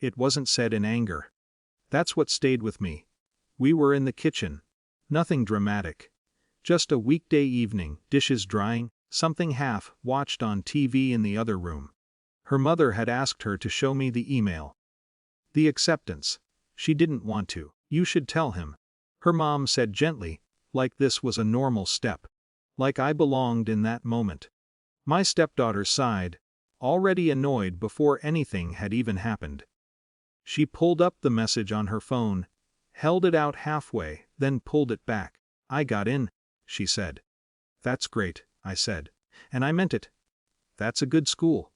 It wasn't said in anger. That's what stayed with me. We were in the kitchen. Nothing dramatic. Just a weekday evening, dishes drying, something half-watched on TV in the other room. Her mother had asked her to show me the email. The acceptance. She didn't want to. You should tell him. Her mom said gently, like this was a normal step. Like I belonged in that moment. My stepdaughter sighed, already annoyed before anything had even happened. She pulled up the message on her phone, held it out halfway, then pulled it back. I got in, she said. That's great, I said. And I meant it. That's a good school.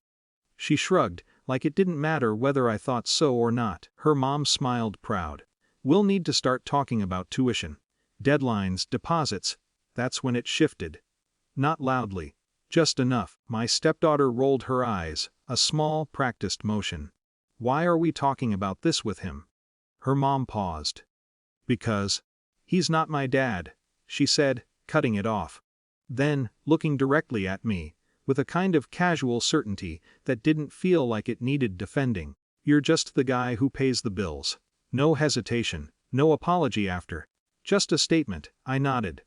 She shrugged, like it didn't matter whether I thought so or not. Her mom smiled proud. We'll need to start talking about tuition. Deadlines, deposits. That's when it shifted. Not loudly. Just enough. My stepdaughter rolled her eyes, a small, practiced motion. Why are we talking about this with him? Her mom paused. Because he's not my dad, she said, cutting it off. Then, looking directly at me, with a kind of casual certainty that didn't feel like it needed defending, you're just the guy who pays the bills. No hesitation, no apology after. Just a statement. I nodded.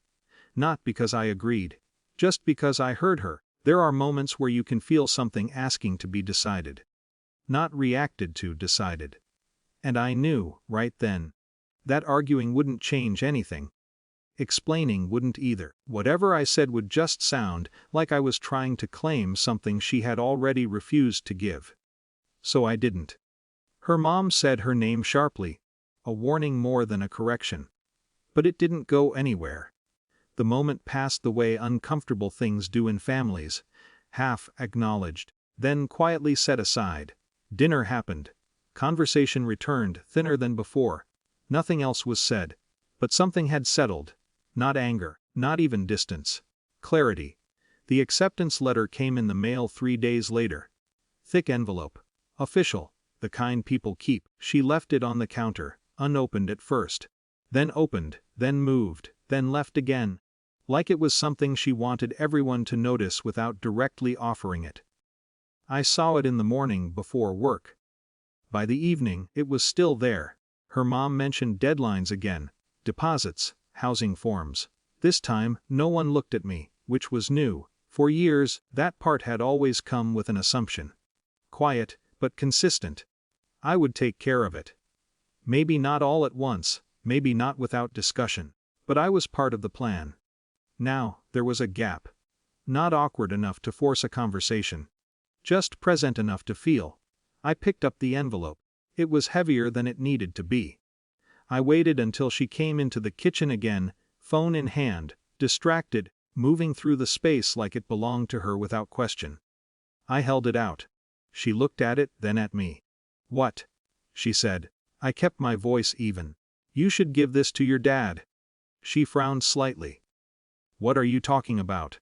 Not because I agreed. Just because I heard her. There are moments where you can feel something asking to be decided. Not reacted to, decided. And I knew, right then, that arguing wouldn't change anything. Explaining wouldn't either. Whatever I said would just sound like I was trying to claim something she had already refused to give. So I didn't. Her mom said her name sharply, a warning more than a correction. But it didn't go anywhere. The moment passed the way uncomfortable things do in families, half acknowledged, then quietly set aside. Dinner happened. Conversation returned, thinner than before. Nothing else was said. But something had settled. Not anger, not even distance. Clarity. The acceptance letter came in the mail 3 days later. Thick envelope. Official. The kind people keep. She left it on the counter, unopened at first. Then opened, then moved, then left again. Like it was something she wanted everyone to notice without directly offering it. I saw it in the morning before work. By the evening, it was still there. Her mom mentioned deadlines again. Deposits, housing forms. This time, no one looked at me, which was new. For years, that part had always come with an assumption. Quiet, but consistent. I would take care of it. Maybe not all at once, maybe not without discussion. But I was part of the plan. Now, there was a gap. Not awkward enough to force a conversation. Just present enough to feel. I picked up the envelope. It was heavier than it needed to be. I waited until she came into the kitchen again, phone in hand, distracted, moving through the space like it belonged to her without question. I held it out. She looked at it, then at me. What? She said. I kept my voice even. You should give this to your dad. She frowned slightly. What are you talking about?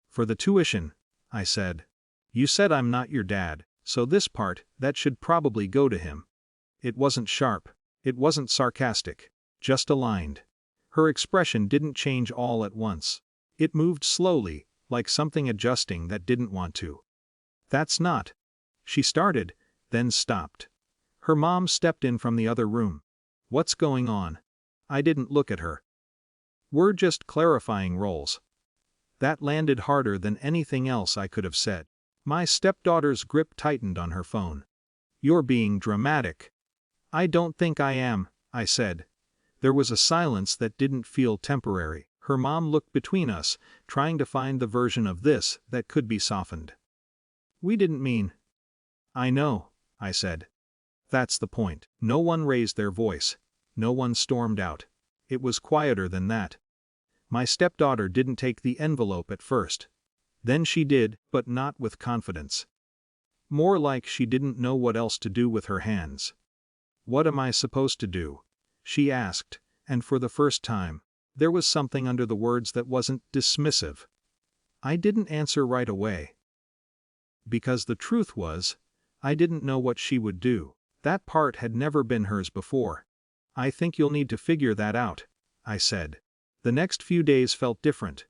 For the tuition, I said. You said I'm not your dad, so this part, that should probably go to him. It wasn't sharp. It wasn't sarcastic. Just aligned. Her expression didn't change all at once. It moved slowly, like something adjusting that didn't want to. That's not. She started, then stopped. Her mom stepped in from the other room. What's going on? I didn't look at her. We're just clarifying roles. That landed harder than anything else I could have said. My stepdaughter's grip tightened on her phone. You're being dramatic. I don't think I am, I said. There was a silence that didn't feel temporary. Her mom looked between us, trying to find the version of this that could be softened. We didn't mean. I know, I said. That's the point. No one raised their voice. No one stormed out. It was quieter than that. My stepdaughter didn't take the envelope at first. Then she did, but not with confidence. More like she didn't know what else to do with her hands. What am I supposed to do? She asked, and for the first time, there was something under the words that wasn't dismissive. I didn't answer right away. Because the truth was, I didn't know what she would do. That part had never been hers before. I think you'll need to figure that out, I said. The next few days felt different.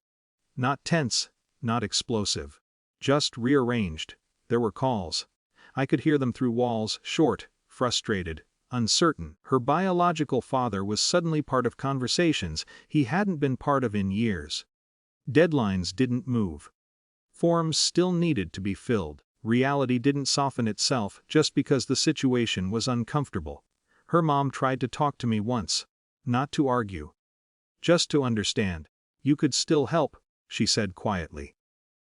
Not tense, not explosive. Just rearranged. There were calls. I could hear them through walls, short, frustrated, uncertain. Her biological father was suddenly part of conversations he hadn't been part of in years. Deadlines didn't move. Forms still needed to be filled. Reality didn't soften itself just because the situation was uncomfortable. Her mom tried to talk to me once. Not to argue. Just to understand. "You could still help," she said quietly.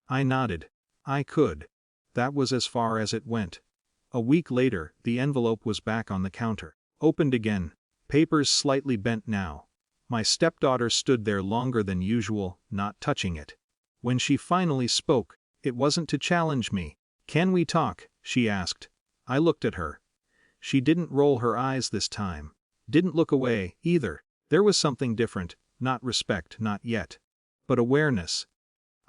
I nodded. I could. That was as far as it went. A week later, the envelope was back on the counter. Opened again. Papers slightly bent now. My stepdaughter stood there longer than usual, not touching it. When she finally spoke, it wasn't to challenge me. "Can we talk?" she asked. I looked at her. She didn't roll her eyes this time. Didn't look away, either. There was something different, not respect, not yet. But awareness.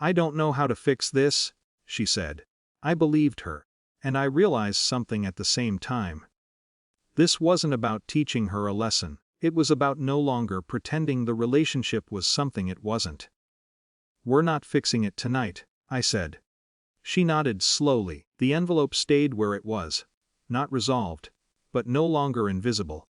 "I don't know how to fix this," she said. I believed her. And I realized something at the same time. This wasn't about teaching her a lesson. It was about no longer pretending the relationship was something it wasn't. "We're not fixing it tonight," I said. She nodded slowly. The envelope stayed where it was. Not resolved, but no longer invisible.